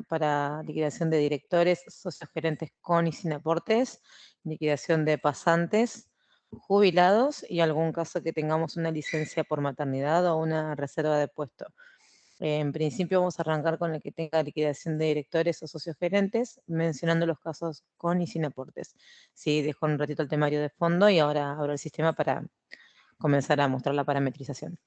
para liquidación de directores, socios gerentes con y sin aportes, liquidación de pasantes, jubilados y algún caso que tengamos una licencia por maternidad o una reserva de puesto. En principio vamos a arrancar con el que tenga liquidación de directores o socios gerentes, mencionando los casos con y sin aportes. Sí, dejo un ratito el temario de fondo y ahora abro el sistema para comenzar a mostrar la parametrización.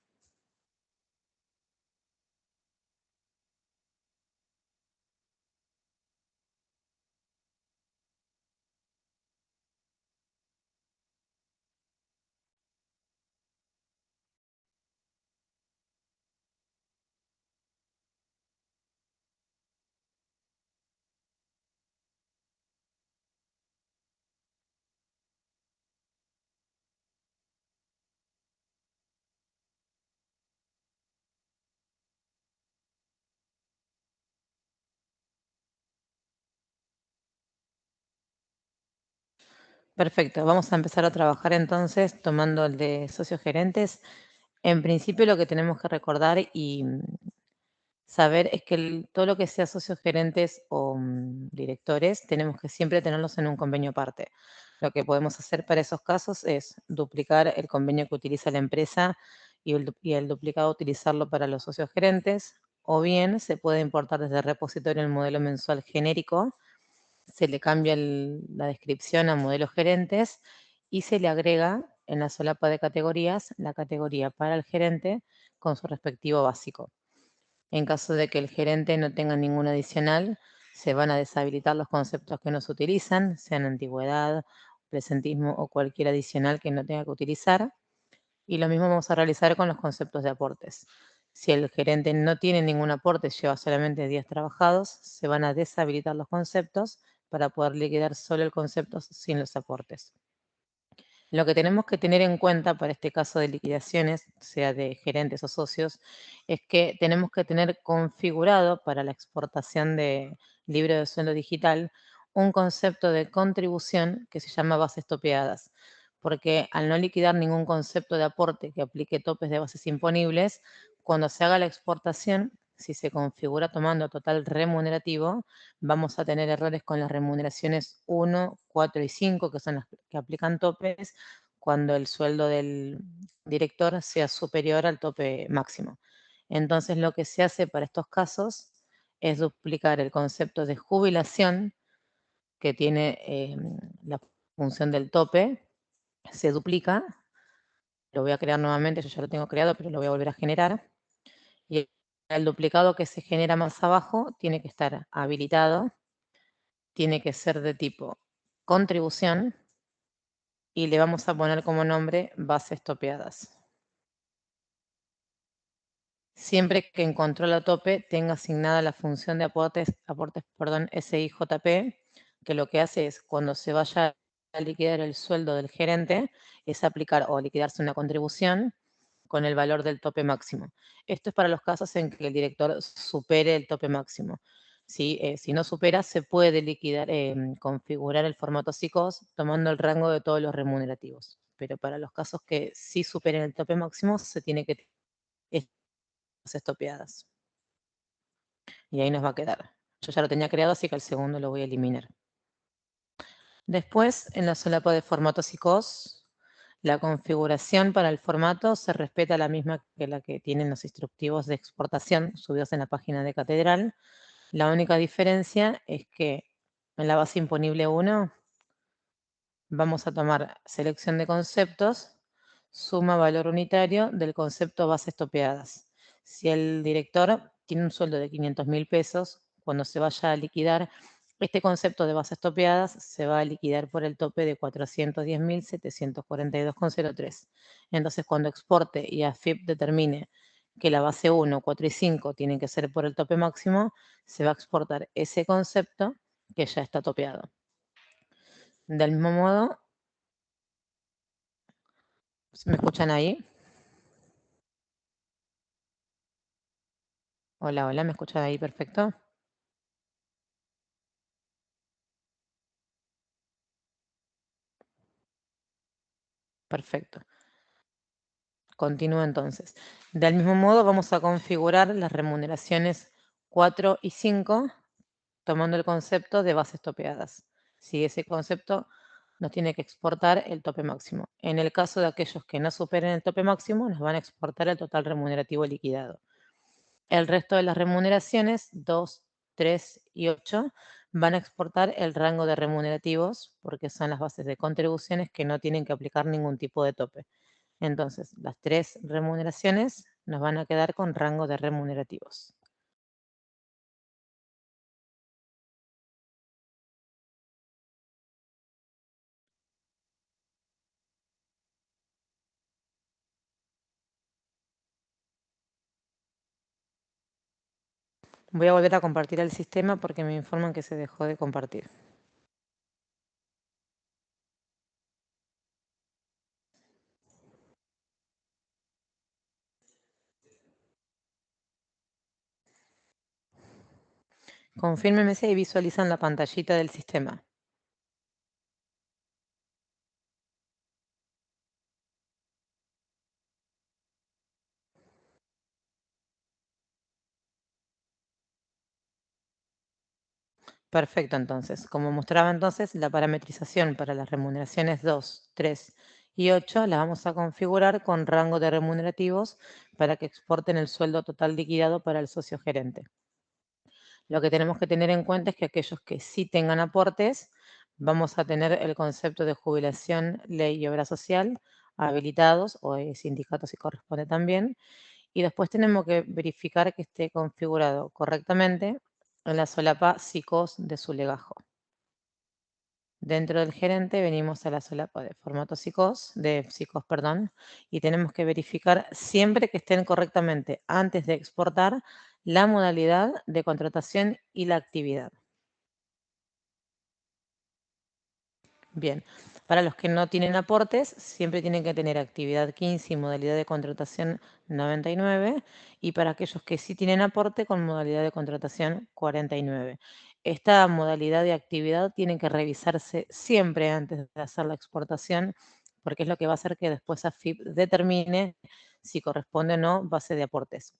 Perfecto, vamos a empezar a trabajar entonces tomando el de socios gerentes. En principio lo que tenemos que recordar y saber es que todo lo que sea socios gerentes o directores, tenemos que siempre tenerlos en un convenio aparte. Lo que podemos hacer para esos casos es duplicar el convenio que utiliza la empresa y el duplicado utilizarlo para los socios gerentes, o bien se puede importar desde el repositorio el modelo mensual genérico, se le cambia la descripción a modelos gerentes y se le agrega en la solapa de categorías la categoría para el gerente con su respectivo básico. En caso de que el gerente no tenga ningún adicional, se van a deshabilitar los conceptos que no se utilizan, sean antigüedad, presentismo o cualquier adicional que no tenga que utilizar. Y lo mismo vamos a realizar con los conceptos de aportes. Si el gerente no tiene ningún aporte, lleva solamente días trabajados, se van a deshabilitar los conceptos para poder liquidar solo el concepto sin los aportes. Lo que tenemos que tener en cuenta para este caso de liquidaciones, sea de gerentes o socios, es que tenemos que tener configurado para la exportación de libro de sueldo digital un concepto de contribución que se llama bases topeadas, porque al no liquidar ningún concepto de aporte que aplique topes de bases imponibles, cuando se haga la exportación, si se configura tomando total remunerativo, vamos a tener errores con las remuneraciones 1, 4 y 5, que son las que aplican topes, cuando el sueldo del director sea superior al tope máximo. Entonces, lo que se hace para estos casos es duplicar el concepto de jubilación, que tiene la función del tope, se duplica, lo voy a crear nuevamente, yo ya lo tengo creado, pero lo voy a volver a generar, y el duplicado que se genera más abajo tiene que estar habilitado, tiene que ser de tipo contribución y le vamos a poner como nombre bases topeadas. Siempre que en control a tope tenga asignada la función de aportes SIJP, que lo que hace es cuando se vaya a liquidar el sueldo del gerente, es aplicar o liquidarse una contribución con el valor del tope máximo. Esto es para los casos en que el director supere el tope máximo. ¿Sí? Si no supera, se puede liquidar, configurar el formato SICOS tomando el rango de todos los remunerativos. Pero para los casos que sí superen el tope máximo, se tiene que estopeadas. Y ahí nos va a quedar. Yo ya lo tenía creado, así que el segundo lo voy a eliminar. Después, en la solapa de formatos y COS, la configuración para el formato se respeta la misma que la que tienen los instructivos de exportación subidos en la página de Catedral. La única diferencia es que en la base imponible 1 vamos a tomar selección de conceptos, suma valor unitario del concepto bases topeadas. Si el director tiene un sueldo de 500.000 pesos, cuando se vaya a liquidar, este concepto de bases topeadas se va a liquidar por el tope de 410.742,03. Entonces, cuando exporte y AFIP determine que la base 1, 4 y 5 tienen que ser por el tope máximo, se va a exportar ese concepto que ya está topeado. Del mismo modo, ¿me escuchan ahí? Hola, hola, ¿me escuchan ahí? Perfecto. Perfecto. Continúo entonces. Del mismo modo, vamos a configurar las remuneraciones 4 y 5, tomando el concepto de bases topeadas. Si ese concepto nos tiene que exportar el tope máximo. En el caso de aquellos que no superen el tope máximo, nos van a exportar el total remunerativo liquidado. El resto de las remuneraciones, 2, 3 y 8, van a exportar el rango de remunerativos porque son las bases de contribuciones que no tienen que aplicar ningún tipo de tope. Entonces, las 3 remuneraciones nos van a quedar con rango de remunerativos. Voy a volver a compartir el sistema porque me informan que se dejó de compartir. Confírmenme si ahí visualizan la pantallita del sistema. Perfecto, entonces. Como mostraba entonces, la parametrización para las remuneraciones 2, 3 y 8 la vamos a configurar con rango de remunerativos para que exporten el sueldo total liquidado para el socio gerente. Lo que tenemos que tener en cuenta es que aquellos que sí tengan aportes, vamos a tener el concepto de jubilación, ley y obra social habilitados, o sindicato si corresponde también, y después tenemos que verificar que esté configurado correctamente en la solapa SICOS de su legajo. Dentro del gerente venimos a la solapa de formato SICOS, perdón, y tenemos que verificar siempre que estén correctamente antes de exportar la modalidad de contratación y la actividad. Bien, para los que no tienen aportes, siempre tienen que tener actividad 15 y modalidad de contratación 99, y para aquellos que sí tienen aporte, con modalidad de contratación 49. Esta modalidad de actividad tiene que revisarse siempre antes de hacer la exportación, porque es lo que va a hacer que después AFIP determine si corresponde o no base de aportes.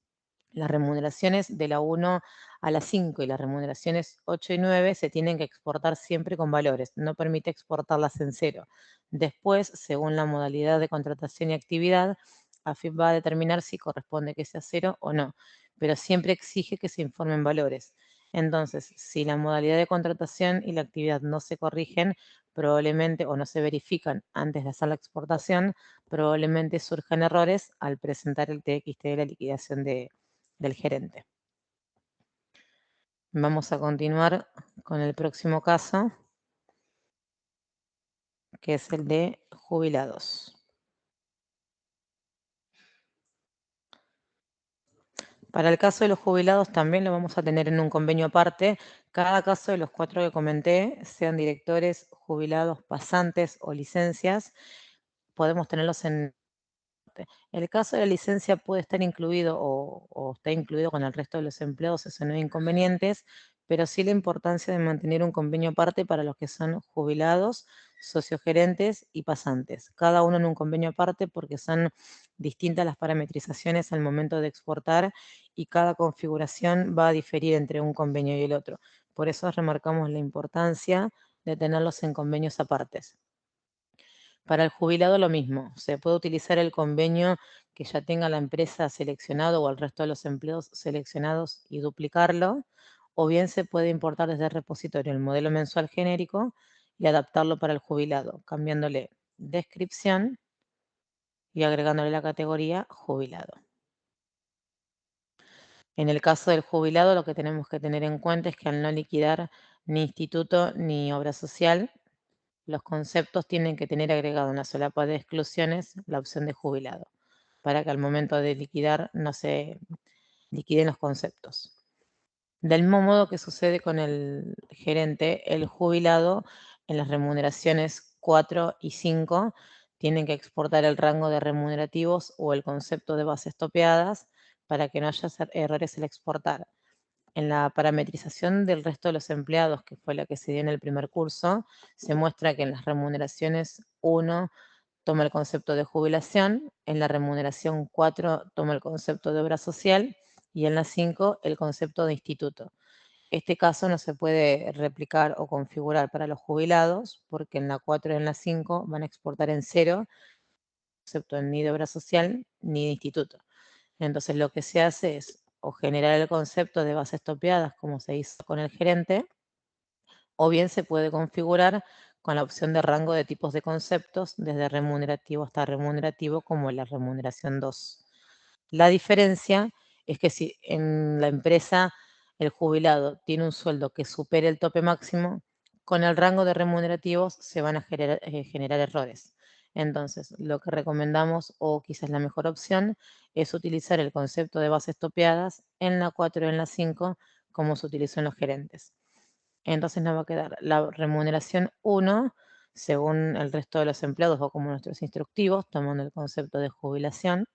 Las remuneraciones de la 1 a la 5 y las remuneraciones 8 y 9 se tienen que exportar siempre con valores, no permite exportarlas en cero. Después, según la modalidad de contratación y actividad, AFIP va a determinar si corresponde que sea cero o no, pero siempre exige que se informen valores. Entonces, si la modalidad de contratación y la actividad no se corrigen, probablemente o no se verifican antes de hacer la exportación, probablemente surjan errores al presentar el TXT de la liquidación del gerente. Vamos a continuar con el próximo caso, que es el de jubilados. Para el caso de los jubilados también lo vamos a tener en un convenio aparte. Cada caso de los 4 que comenté, sean directores, jubilados, pasantes o licencias, podemos tenerlos en el caso de la licencia puede estar incluido o está incluido con el resto de los empleados, eso no hay inconvenientes, pero sí la importancia de mantener un convenio aparte para los que son jubilados, sociogerentes y pasantes. Cada uno en un convenio aparte porque son distintas las parametrizaciones al momento de exportar y cada configuración va a diferir entre un convenio y el otro. Por eso remarcamos la importancia de tenerlos en convenios apartes. Para el jubilado lo mismo, se puede utilizar el convenio que ya tenga la empresa seleccionado o el resto de los empleos seleccionados y duplicarlo, o bien se puede importar desde el repositorio el modelo mensual genérico y adaptarlo para el jubilado, cambiándole descripción y agregándole la categoría jubilado. En el caso del jubilado, lo que tenemos que tener en cuenta es que al no liquidar ni instituto ni obra social, los conceptos tienen que tener agregado en la solapa de exclusiones la opción de jubilado, para que al momento de liquidar no se liquiden los conceptos. Del mismo modo que sucede con el gerente, el jubilado en las remuneraciones 4 y 5 tienen que exportar el rango de remunerativos o el concepto de bases topeadas para que no haya errores al exportar. En la parametrización del resto de los empleados, que fue la que se dio en el primer curso, se muestra que en las remuneraciones 1 toma el concepto de jubilación, en la remuneración 4 toma el concepto de obra social y en la 5 el concepto de instituto. Este caso no se puede replicar o configurar para los jubilados porque en la 4 y en la 5 van a exportar en cero, concepto ni de obra social ni de instituto. Entonces lo que se hace es o generar el concepto de bases topeadas como se hizo con el gerente, o bien se puede configurar con la opción de rango de tipos de conceptos, desde remunerativo hasta remunerativo, como la remuneración 2. La diferencia es que si en la empresa el jubilado tiene un sueldo que supere el tope máximo, con el rango de remunerativos se van a generar errores. Entonces, lo que recomendamos, o quizás la mejor opción, es utilizar el concepto de bases topeadas en la 4 y en la 5, como se utilizó en los gerentes. Entonces nos va a quedar la remuneración 1, según el resto de los empleados o como nuestros instructivos, tomando el concepto de jubilación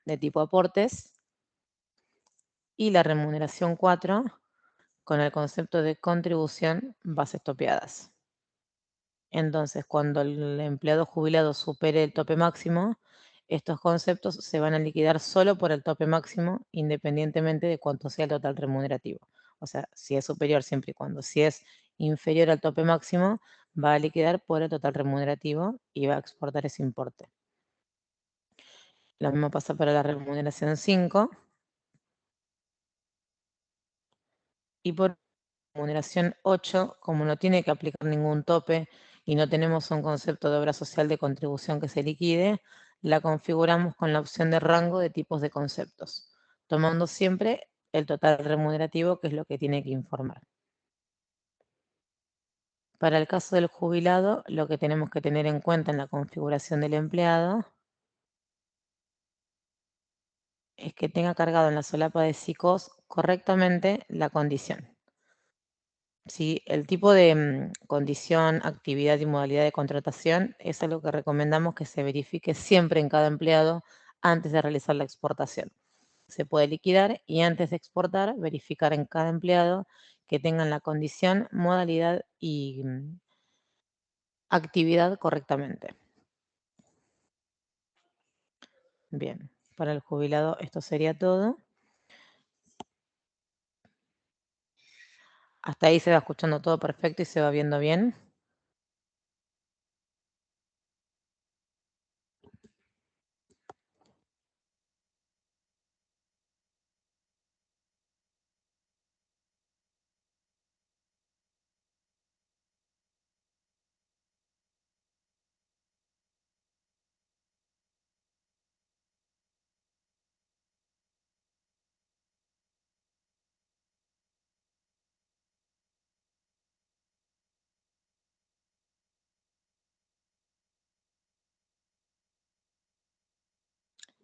de tipo aportes, y la remuneración 4 con el concepto de contribución bases topeadas. Entonces, cuando el empleado jubilado supere el tope máximo, estos conceptos se van a liquidar solo por el tope máximo, independientemente de cuánto sea el total remunerativo. O sea, si es superior siempre y cuando. Si es inferior al tope máximo, va a liquidar por el total remunerativo y va a exportar ese importe. Lo mismo pasa para la remuneración 5. Y por remuneración 8, como no tiene que aplicar ningún tope y no tenemos un concepto de obra social de contribución que se liquide, la configuramos con la opción de rango de tipos de conceptos, tomando siempre el total remunerativo, que es lo que tiene que informar. Para el caso del jubilado, lo que tenemos que tener en cuenta en la configuración del empleado es que tenga cargado en la solapa de SICOS correctamente la condición. Sí, el tipo de condición, actividad y modalidad de contratación es algo que recomendamos que se verifique siempre en cada empleado antes de realizar la exportación. Se puede liquidar y antes de exportar verificar en cada empleado que tengan la condición, modalidad y actividad correctamente. Bien, para el jubilado esto sería todo. Hasta ahí se va escuchando todo perfecto y se va viendo bien.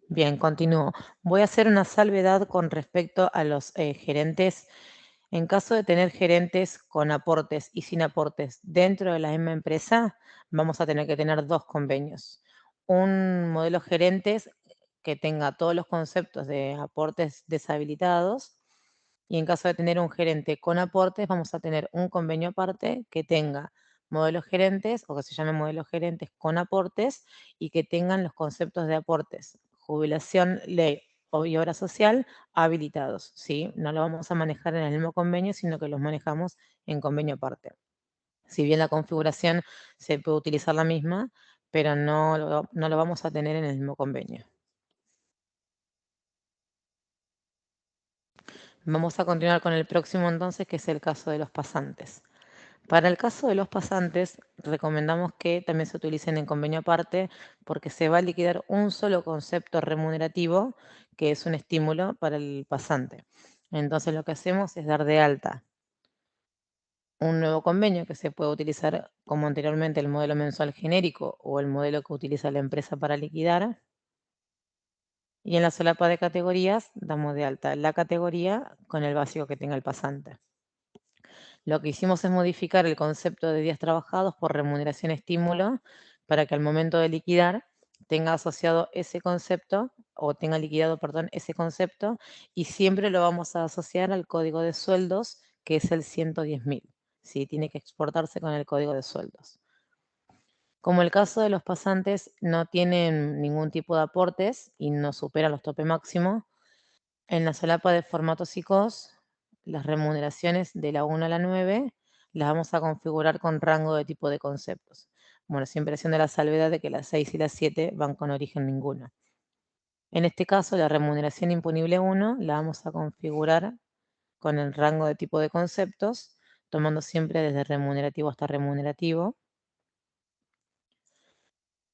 Bien, continúo. Voy a hacer una salvedad con respecto a los gerentes. En caso de tener gerentes con aportes y sin aportes dentro de la misma empresa, vamos a tener que tener dos convenios. Un modelo gerentes que tenga todos los conceptos de aportes deshabilitados, y en caso de tener un gerente con aportes, vamos a tener un convenio aparte que tenga modelos gerentes o que se llame modelos gerentes con aportes y que tengan los conceptos de aportes, jubilación, ley y obra social habilitados, ¿sí? No lo vamos a manejar en el mismo convenio, sino que los manejamos en convenio aparte. Si bien la configuración se puede utilizar la misma, pero no lo vamos a tener en el mismo convenio. Vamos a continuar con el próximo entonces, que es el caso de los pasantes. Para el caso de los pasantes, recomendamos que también se utilicen en convenio aparte porque se va a liquidar un solo concepto remunerativo, que es un estímulo para el pasante. Entonces lo que hacemos es dar de alta un nuevo convenio que se puede utilizar como anteriormente el modelo mensual genérico o el modelo que utiliza la empresa para liquidar. Y en la solapa de categorías damos de alta la categoría con el básico que tenga el pasante. Lo que hicimos es modificar el concepto de días trabajados por remuneración estímulo para que al momento de liquidar tenga asociado ese concepto o tenga liquidado, perdón, ese concepto, y siempre lo vamos a asociar al código de sueldos, que es el 110.000. ¿Sí? Tiene que exportarse con el código de sueldos. Como el caso de los pasantes no tienen ningún tipo de aportes y no superan los tope máximos, En la solapa de formatos y COS, las remuneraciones de la 1 a la 9 las vamos a configurar con rango de tipo de conceptos. Bueno, siempre haciendo la salvedad de que las 6 y las 7 van con origen ninguno. En este caso, la remuneración imponible 1 la vamos a configurar con el rango de tipo de conceptos, tomando siempre desde remunerativo hasta remunerativo.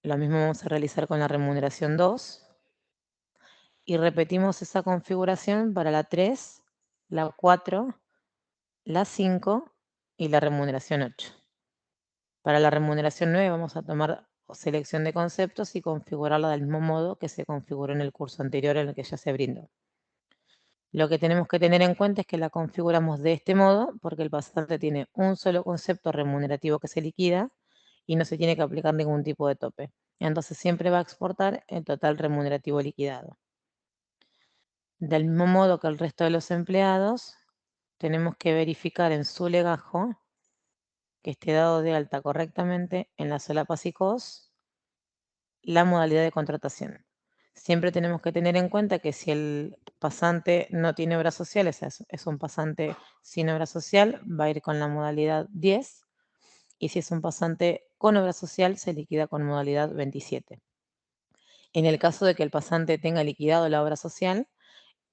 Lo mismo vamos a realizar con la remuneración 2 y repetimos esa configuración para la 3, la 4, la 5 y la remuneración 8. Para la remuneración 9 vamos a tomar selección de conceptos y configurarla del mismo modo que se configuró en el curso anterior en el que ya se brindó. Lo que tenemos que tener en cuenta es que la configuramos de este modo porque el pasante tiene un solo concepto remunerativo que se liquida y no se tiene que aplicar ningún tipo de tope. Entonces siempre va a exportar el total remunerativo liquidado. Del mismo modo que el resto de los empleados, tenemos que verificar en su legajo que esté dado de alta correctamente en la solapa SICOS la modalidad de contratación. Siempre tenemos que tener en cuenta que si el pasante no tiene obra social, es un pasante sin obra social, va a ir con la modalidad 10, y si es un pasante con obra social, se liquida con modalidad 27. En el caso de que el pasante tenga liquidado la obra social,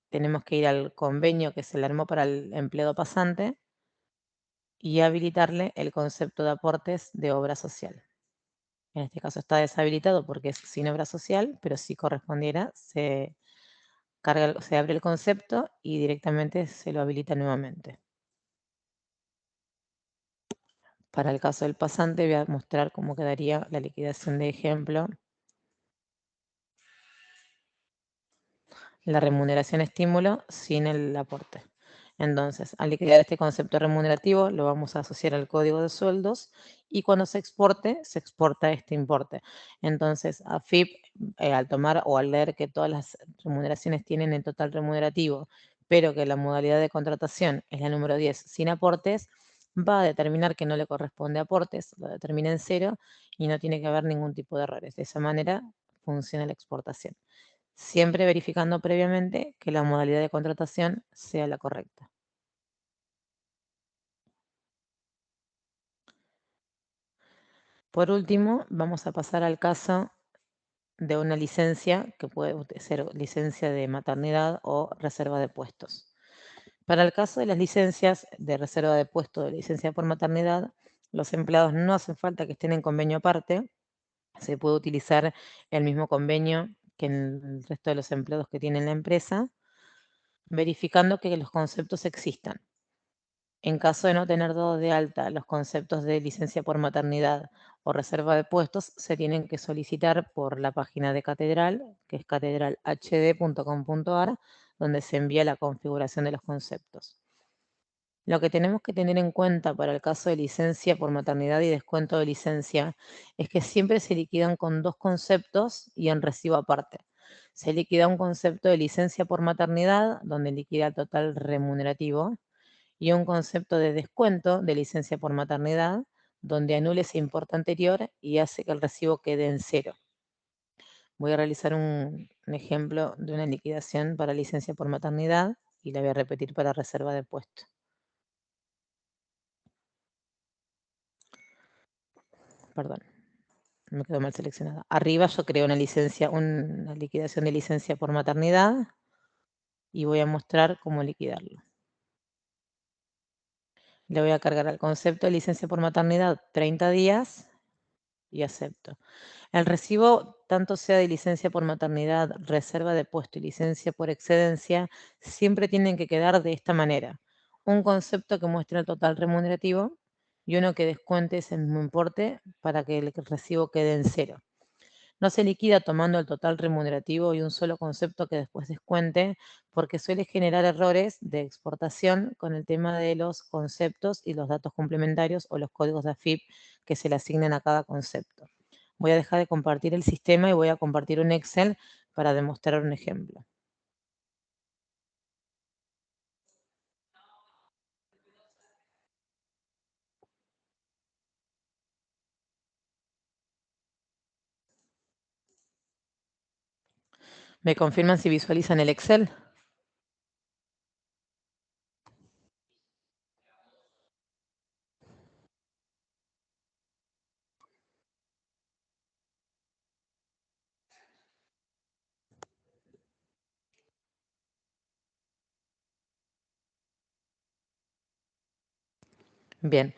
tenemos que ir al convenio que se le armó para el empleado pasante y habilitarle el concepto de aportes de obra social. En este caso está deshabilitado porque es sin obra social, pero si correspondiera, se abre el concepto y directamente se lo habilita nuevamente. Para el caso del pasante voy a mostrar cómo quedaría la liquidación de ejemplo. La remuneración estímulo sin el aporte. Entonces, al liquidar este concepto remunerativo, lo vamos a asociar al código de sueldos y cuando se exporta este importe. Entonces, AFIP, al tomar o al leer que todas las remuneraciones tienen el total remunerativo, pero que la modalidad de contratación es la número 10 sin aportes, va a determinar que no le corresponde aportes, lo determina en cero y no tiene que haber ningún tipo de errores. De esa manera funciona la exportación, siempre verificando previamente que la modalidad de contratación sea la correcta. Por último, vamos a pasar al caso de una licencia que puede ser licencia de maternidad o reserva de puestos. Para el caso de las licencias de reserva de puesto o de licencia por maternidad, los empleados no hacen falta que estén en convenio aparte, se puede utilizar el mismo convenio que en el resto de los empleados que tiene la empresa, verificando que los conceptos existan. En caso de no tener dado de alta los conceptos de licencia por maternidad o reserva de puestos, se tienen que solicitar por la página de Catedral, que es catedralhd.com.ar, donde se envía la configuración de los conceptos. Lo que tenemos que tener en cuenta para el caso de licencia por maternidad y descuento de licencia es que siempre se liquidan con dos conceptos y en recibo aparte. Se liquida un concepto de licencia por maternidad, donde liquida el total remunerativo, y un concepto de descuento de licencia por maternidad, donde anule ese importe anterior y hace que el recibo quede en cero. Voy a realizar un ejemplo de una liquidación para licencia por maternidad y la voy a repetir para reserva de puesto. Perdón, me quedó mal seleccionada. Arriba yo creo una liquidación de licencia por maternidad y voy a mostrar cómo liquidarlo. Le voy a cargar al concepto de licencia por maternidad 30 días y acepto. El recibo, tanto sea de licencia por maternidad, reserva de puesto y licencia por excedencia, siempre tienen que quedar de esta manera. Un concepto que muestre el total remunerativo y uno que descuente ese mismo importe para que el recibo quede en cero. No se liquida tomando el total remunerativo y un solo concepto que después descuente, porque suele generar errores de exportación con el tema de los conceptos y los datos complementarios o los códigos de AFIP que se le asignan a cada concepto. Voy a dejar de compartir el sistema y voy a compartir un Excel para demostrar un ejemplo. ¿Me confirman si visualizan el Excel? Bien,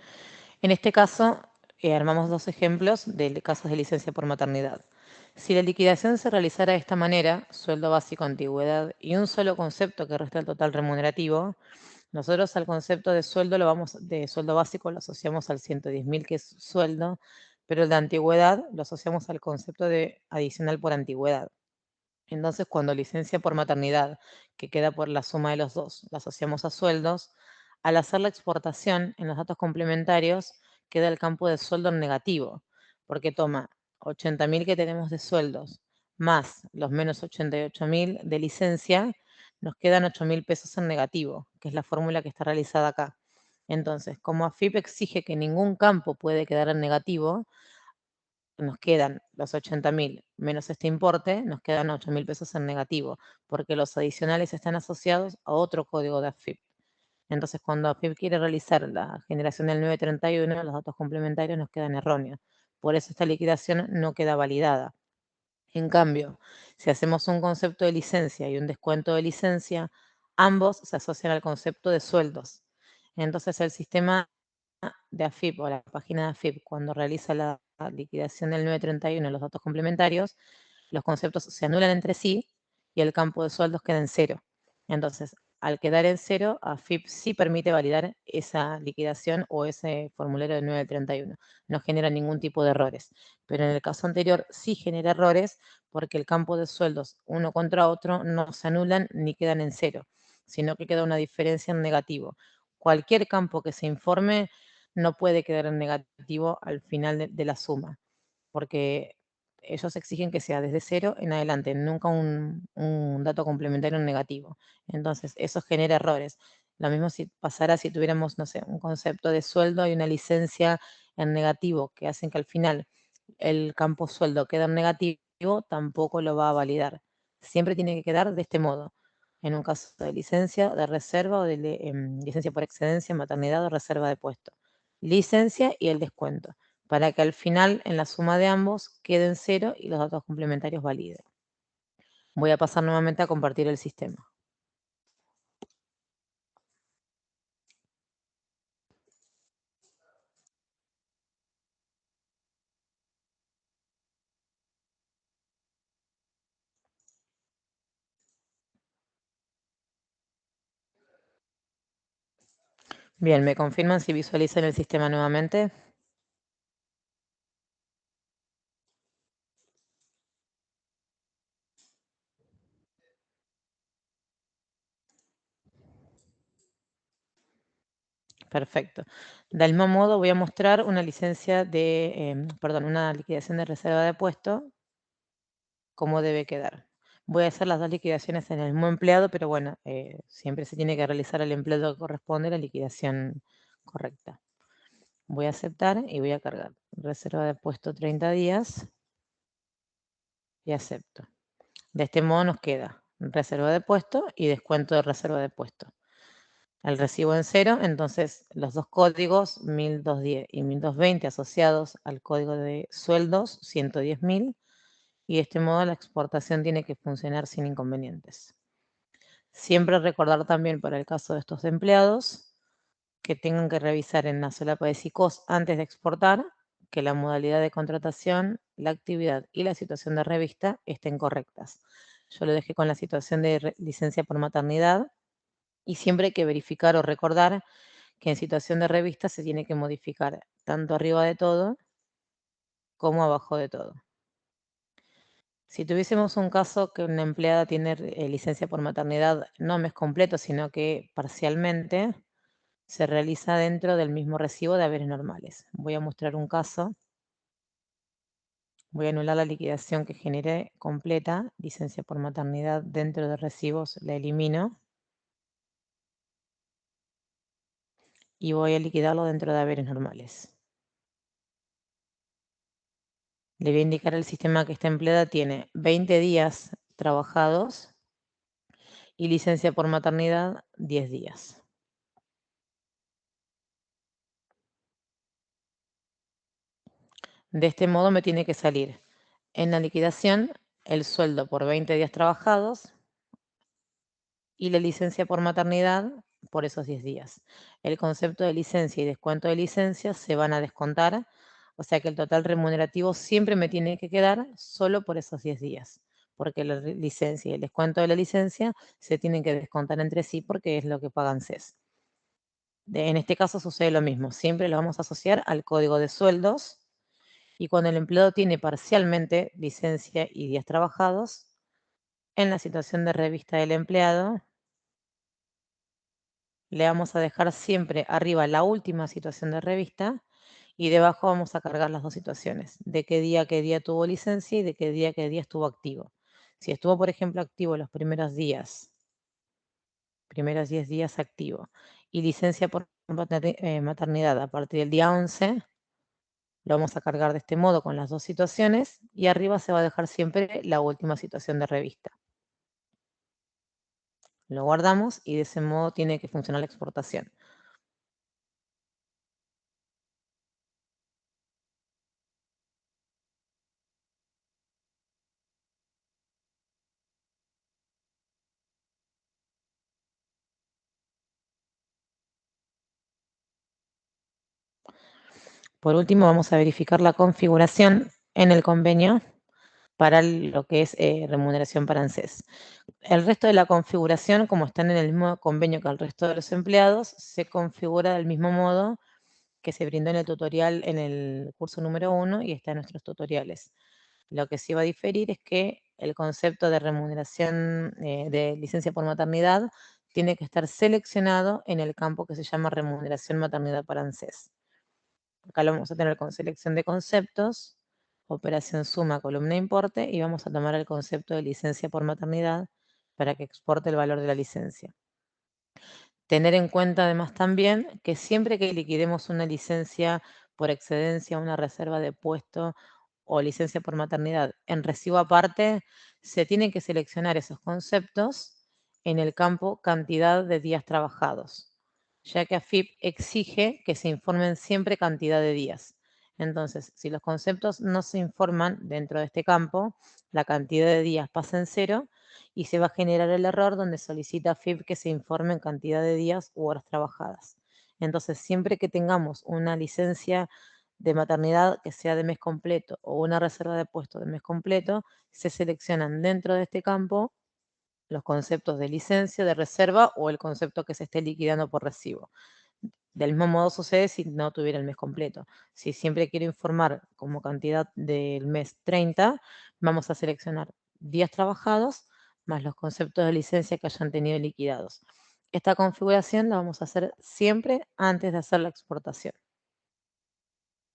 en este caso armamos dos ejemplos de casos de licencia por maternidad. Si la liquidación se realizara de esta manera, sueldo básico, antigüedad y un solo concepto que resta el total remunerativo, nosotros al concepto de sueldo de sueldo básico lo asociamos al 110.000 que es sueldo, pero el de antigüedad lo asociamos al concepto de adicional por antigüedad. Entonces, cuando licencia por maternidad, que queda por la suma de los dos, la asociamos a sueldos, al hacer la exportación en los datos complementarios, queda el campo de sueldo en negativo, porque toma 80.000 que tenemos de sueldos más los menos 88.000 de licencia, nos quedan 8.000 pesos en negativo, que es la fórmula que está realizada acá. Entonces, como AFIP exige que ningún campo puede quedar en negativo, nos quedan los 80.000 menos este importe, nos quedan 8.000 pesos en negativo, porque los adicionales están asociados a otro código de AFIP. Entonces, cuando AFIP quiere realizar la generación del 931, los datos complementarios nos quedan erróneos. Por eso esta liquidación no queda validada. En cambio, si hacemos un concepto de licencia y un descuento de licencia, ambos se asocian al concepto de sueldos. Entonces, el sistema de AFIP o la página de AFIP, cuando realiza la liquidación del 931 los datos complementarios, los conceptos se anulan entre sí y el campo de sueldos queda en cero. Entonces, al quedar en cero, AFIP sí permite validar esa liquidación o ese formulario del 931. No genera ningún tipo de errores. Pero en el caso anterior sí genera errores porque el campo de sueldos uno contra otro no se anulan ni quedan en cero, sino que queda una diferencia en negativo. Cualquier campo que se informe no puede quedar en negativo al final de la suma, porque ellos exigen que sea desde cero en adelante, nunca un dato complementario en negativo. Entonces, eso genera errores. Lo mismo si pasara si tuviéramos, no sé, un concepto de sueldo y una licencia en negativo que hacen que al final el campo sueldo quede en negativo, tampoco lo va a validar. Siempre tiene que quedar de este modo. En un caso de licencia, de reserva o de licencia por excedencia, maternidad o reserva de puesto. Licencia y el descuento, para que al final en la suma de ambos queden cero y los datos complementarios validen. Voy a pasar nuevamente a compartir el sistema. Bien, ¿me confirman si visualizan el sistema nuevamente? Perfecto. Del mismo modo voy a mostrar una licencia perdón, una liquidación de reserva de puesto, cómo debe quedar. Voy a hacer las dos liquidaciones en el mismo empleado, pero bueno, siempre se tiene que realizar al empleado que corresponde la liquidación correcta. Voy a aceptar y voy a cargar. Reserva de puesto 30 días y acepto. De este modo nos queda reserva de puesto y descuento de reserva de puesto. El recibo en cero, entonces los dos códigos 1210 y 1220 asociados al código de sueldos 110.000 y de este modo la exportación tiene que funcionar sin inconvenientes. Siempre recordar también para el caso de estos empleados que tengan que revisar en la solapa de SICOS antes de exportar que la modalidad de contratación, la actividad y la situación de revista estén correctas. Yo lo dejé con la situación de licencia por maternidad y siempre hay que verificar o recordar que en situación de revista se tiene que modificar tanto arriba de todo como abajo de todo. Si tuviésemos un caso que una empleada tiene licencia por maternidad no mes completo, sino que parcialmente, se realiza dentro del mismo recibo de haberes normales. Voy a mostrar un caso. Voy a anular la liquidación que generé completa, licencia por maternidad dentro de recibos, la elimino y voy a liquidarlo dentro de haberes normales. Le voy a indicar al sistema que esta empleada tiene 20 días trabajados y licencia por maternidad 10 días. De este modo me tiene que salir en la liquidación el sueldo por 20 días trabajados y la licencia por maternidad por esos 10 días. El concepto de licencia y descuento de licencia se van a descontar, o sea que el total remunerativo siempre me tiene que quedar solo por esos 10 días, porque la licencia y el descuento de la licencia se tienen que descontar entre sí porque es lo que pagan CES. En este caso sucede lo mismo, siempre lo vamos a asociar al código de sueldos y cuando el empleado tiene parcialmente licencia y días trabajados, en la situación de revista del empleado, le vamos a dejar siempre arriba la última situación de revista y debajo vamos a cargar las dos situaciones, de qué día tuvo licencia y de qué día estuvo activo. Si estuvo, por ejemplo, activo los primeros 10 días activo, y licencia por maternidad a partir del día 11, lo vamos a cargar de este modo con las dos situaciones y arriba se va a dejar siempre la última situación de revista. Lo guardamos y de ese modo tiene que funcionar la exportación. Por último, vamos a verificar la configuración en el convenio para lo que es remuneración para ANSES. El resto de la configuración, como están en el mismo convenio que el resto de los empleados, se configura del mismo modo que se brindó en el tutorial en el curso número 1 y está en nuestros tutoriales. Lo que sí va a diferir es que el concepto de remuneración de licencia por maternidad tiene que estar seleccionado en el campo que se llama remuneración maternidad para ANSES. Acá lo vamos a tener con selección de conceptos, operación suma, columna importe, y vamos a tomar el concepto de licencia por maternidad para que exporte el valor de la licencia. Tener en cuenta además también que siempre que liquidemos una licencia por excedencia, una reserva de puesto o licencia por maternidad en recibo aparte, se tienen que seleccionar esos conceptos en el campo cantidad de días trabajados, ya que AFIP exige que se informen siempre cantidad de días. Entonces, si los conceptos no se informan dentro de este campo, la cantidad de días pasa en cero y se va a generar el error donde solicita AFIP que se informe en cantidad de días u horas trabajadas. Entonces, siempre que tengamos una licencia de maternidad que sea de mes completo o una reserva de puesto de mes completo, se seleccionan dentro de este campo los conceptos de licencia, de reserva o el concepto que se esté liquidando por recibo. Del mismo modo sucede si no tuviera el mes completo. Si siempre quiero informar como cantidad del mes 30, vamos a seleccionar días trabajados más los conceptos de licencia que hayan tenido liquidados. Esta configuración la vamos a hacer siempre antes de hacer la exportación.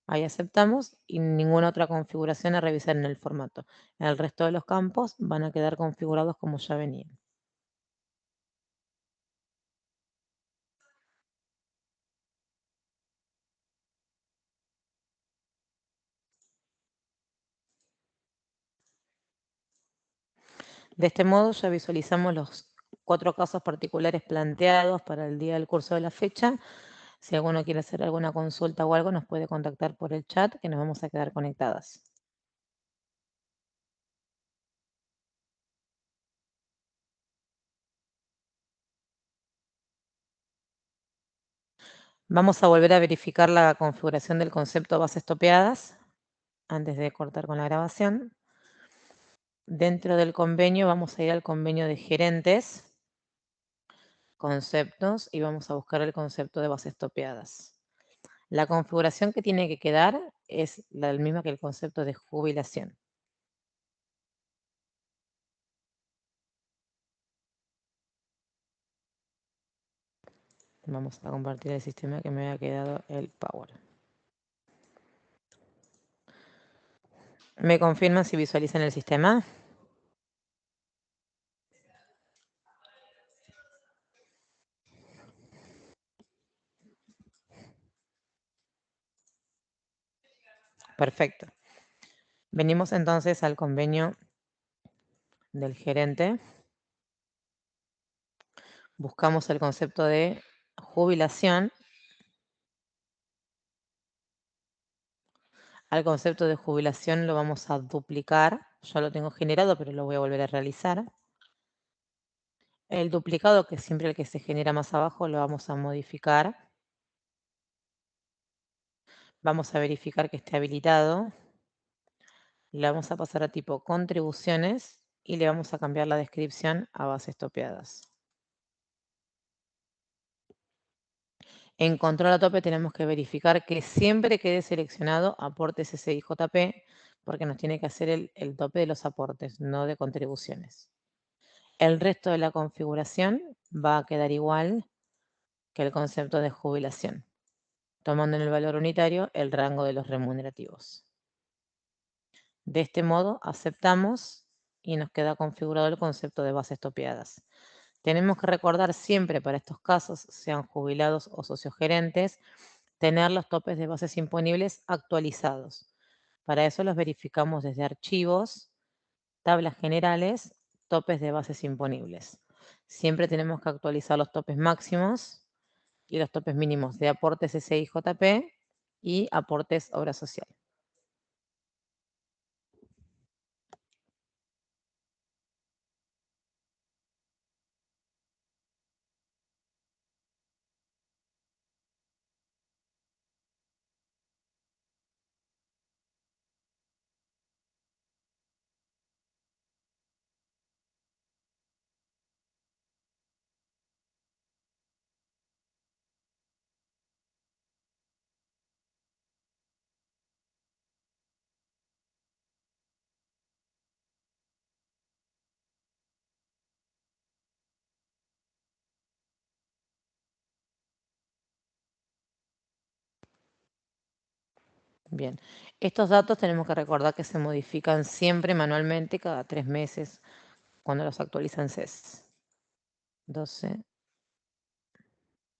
Ahí aceptamos y ninguna otra configuración a revisar en el formato. El resto de los campos van a quedar configurados como ya venían. De este modo ya visualizamos los 4 casos particulares planteados para el día del curso de la fecha. Si alguno quiere hacer alguna consulta o algo, nos puede contactar por el chat, que nos vamos a quedar conectadas. Vamos a volver a verificar la configuración del concepto bases topeadas antes de cortar con la grabación. Dentro del convenio vamos a ir al convenio de gerentes, conceptos, y vamos a buscar el concepto de bases topeadas. La configuración que tiene que quedar es la misma que el concepto de jubilación. Vamos a compartir el sistema que me había quedado el Power. ¿Me confirman si visualizan el sistema? Perfecto. Venimos entonces al convenio del gerente. Buscamos el concepto de jubilación. Al concepto de jubilación lo vamos a duplicar. Ya lo tengo generado, pero lo voy a volver a realizar. El duplicado, que es siempre el que se genera más abajo, lo vamos a modificar. Vamos a verificar que esté habilitado. Le vamos a pasar a tipo contribuciones y le vamos a cambiar la descripción a bases topeadas. En control a tope tenemos que verificar que siempre quede seleccionado aportes SIJP, porque nos tiene que hacer el tope de los aportes, no de contribuciones. El resto de la configuración va a quedar igual que el concepto de jubilación, tomando en el valor unitario el rango de los remunerativos. De este modo aceptamos y nos queda configurado el concepto de bases topeadas. Tenemos que recordar siempre para estos casos, sean jubilados o sociogerentes, tener los topes de bases imponibles actualizados. Para eso los verificamos desde archivos, tablas generales, topes de bases imponibles. Siempre tenemos que actualizar los topes máximos y los topes mínimos de aportes SIJP y aportes obra social. Bien, estos datos tenemos que recordar que se modifican siempre manualmente cada 3 meses cuando los actualizan CES. 12,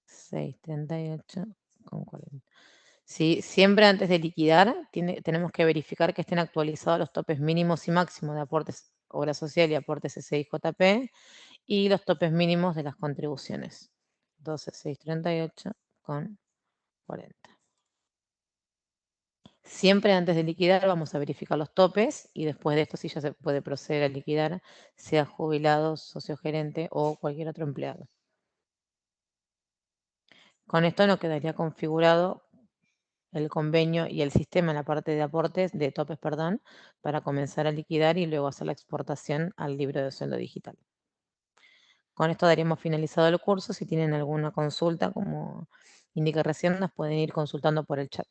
638,40. Sí, siempre antes de liquidar tenemos que verificar que estén actualizados los topes mínimos y máximos de aportes obra social y aportes SIJP y los topes mínimos de las contribuciones. 12,638,40. Siempre antes de liquidar vamos a verificar los topes y después de esto sí ya se puede proceder a liquidar, sea jubilado, socio gerente o cualquier otro empleado. Con esto nos quedaría configurado el convenio y el sistema en la parte de aportes, de topes, perdón, para comenzar a liquidar y luego hacer la exportación al libro de sueldo digital. Con esto daríamos finalizado el curso. Si tienen alguna consulta, como indiqué recién, nos pueden ir consultando por el chat.